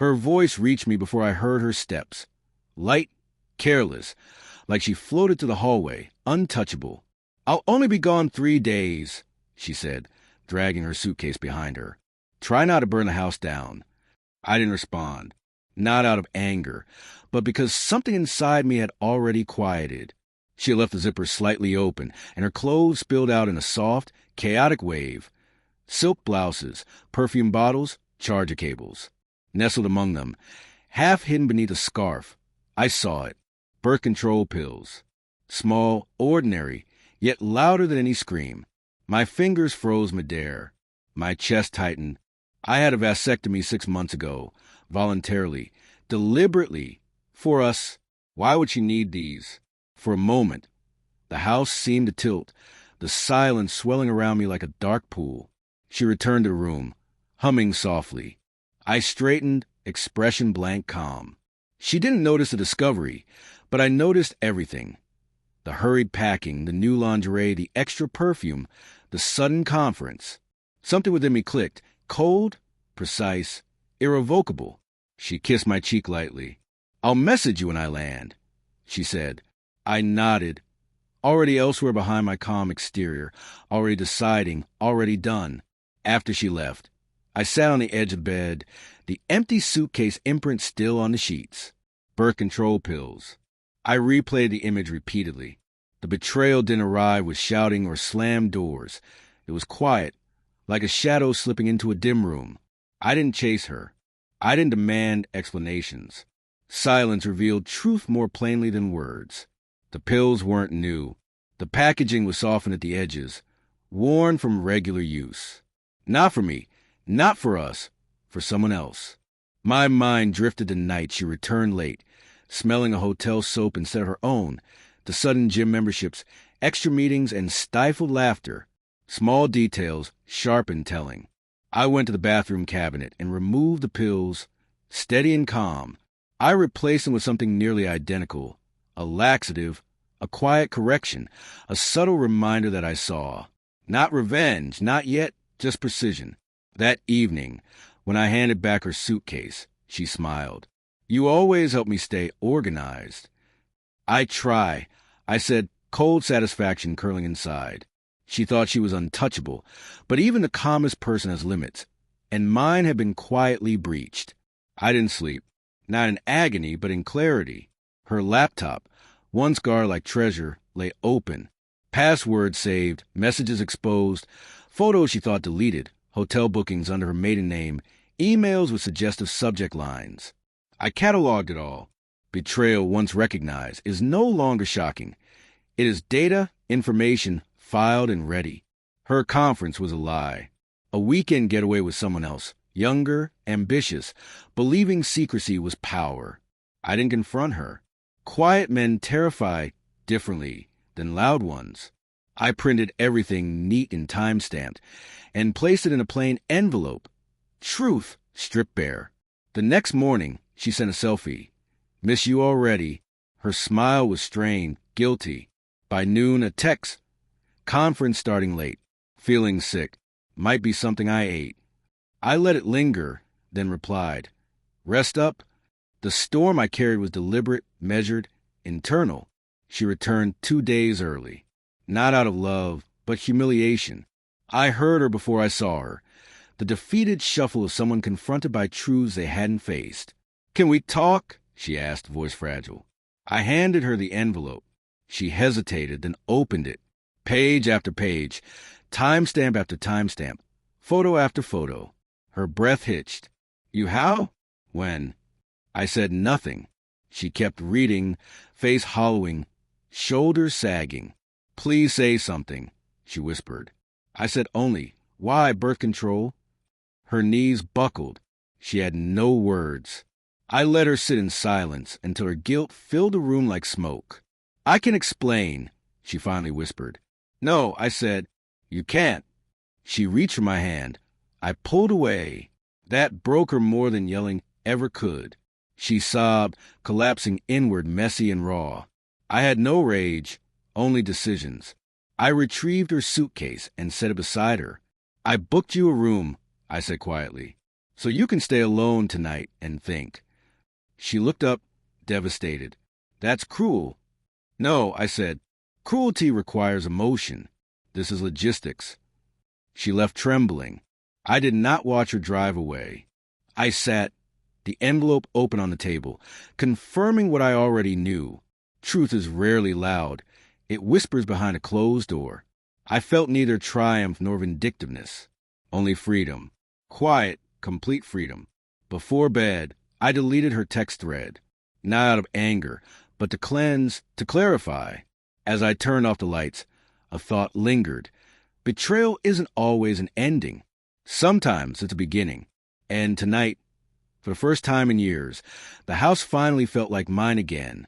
Her voice reached me before I heard her steps. Light, careless, like she floated to the hallway, untouchable. "I'll only be gone 3 days," she said, dragging her suitcase behind her. "Try not to burn the house down." I didn't respond, not out of anger, but because something inside me had already quieted. She had left the zipper slightly open, and her clothes spilled out in a soft, chaotic wave. Silk blouses, perfume bottles, charger cables. Nestled among them, half hidden beneath a scarf, I saw it. Birth control pills. Small, ordinary, yet louder than any scream. My fingers froze midair. My chest tightened. I had a vasectomy 6 months ago, voluntarily, deliberately, for us. Why would she need these? For a moment, the house seemed to tilt, the silence swelling around me like a dark pool. She returned to the room, humming softly. I straightened, expression blank calm. She didn't notice the discovery, but I noticed everything. The hurried packing, the new lingerie, the extra perfume, the sudden conference. Something within me clicked, cold, precise, irrevocable. She kissed my cheek lightly. "I'll message you when I land," she said. I nodded, already elsewhere behind my calm exterior, already deciding, already done. After she left, I sat on the edge of bed, the empty suitcase imprint still on the sheets. Birth control pills. I replayed the image repeatedly. The betrayal didn't arrive with shouting or slammed doors. It was quiet, like a shadow slipping into a dim room. I didn't chase her. I didn't demand explanations. Silence revealed truth more plainly than words. The pills weren't new. The packaging was softened at the edges, worn from regular use. Not for me, not for us, for someone else. My mind drifted to night she returned late, smelling a hotel soap instead of her own, the sudden gym memberships, extra meetings, and stifled laughter. Small details, sharp and telling. I went to the bathroom cabinet and removed the pills, steady and calm. I replaced them with something nearly identical, a laxative, a quiet correction, a subtle reminder that I saw. Not revenge, not yet, just precision. That evening, when I handed back her suitcase, she smiled. "You always help me stay organized." "I try," I said, cold satisfaction curling inside. She thought she was untouchable, but even the calmest person has limits, and mine had been quietly breached. I didn't sleep, not in agony, but in clarity. Her laptop, once guarded like treasure, lay open. Passwords saved, messages exposed, photos she thought deleted, hotel bookings under her maiden name, emails with suggestive subject lines. I cataloged it all. Betrayal, once recognized, is no longer shocking. It is data, information, filed and ready. Her conference was a lie. A weekend getaway with someone else, younger, ambitious, believing secrecy was power. I didn't confront her. Quiet men terrify differently than loud ones. I printed everything neat and time-stamped and placed it in a plain envelope. Truth stripped bare. The next morning, she sent a selfie. "Miss you already." Her smile was strained, guilty. By noon, a text. "Conference starting late. Feeling sick. Might be something I ate." I let it linger, then replied, "Rest up." The storm I carried was deliberate, measured, internal. She returned 2 days early. Not out of love, but humiliation. I heard her before I saw her. The defeated shuffle of someone confronted by truths they hadn't faced. "Can we talk?" she asked, voice fragile. I handed her the envelope. She hesitated, then opened it. Page after page, timestamp after timestamp, photo after photo. Her breath hitched. "You how? When?" I said nothing. She kept reading, face hollowing, shoulders sagging. "Please say something," she whispered. I said only, "Why birth control?" Her knees buckled. She had no words. I let her sit in silence until her guilt filled the room like smoke. "I can explain," she finally whispered. "No," I said. "You can't." She reached for my hand. I pulled away. That broke her more than yelling ever could. She sobbed, collapsing inward, messy and raw. I had no rage, only decisions. I retrieved her suitcase and set it beside her. "I booked you a room," I said quietly. So you can stay alone tonight and think. She looked up, devastated. That's cruel. No, I said. Cruelty requires emotion. This is logistics. She left trembling. I did not watch her drive away. I sat, the envelope open on the table, confirming what I already knew. Truth is rarely loud. It whispers behind a closed door. I felt neither triumph nor vindictiveness, only freedom. Quiet, complete freedom. Before bed, I deleted her text thread, not out of anger, but to cleanse, to clarify. As I turned off the lights, a thought lingered. Betrayal isn't always an ending. Sometimes it's a beginning. And tonight, for the first time in years, the house finally felt like mine again.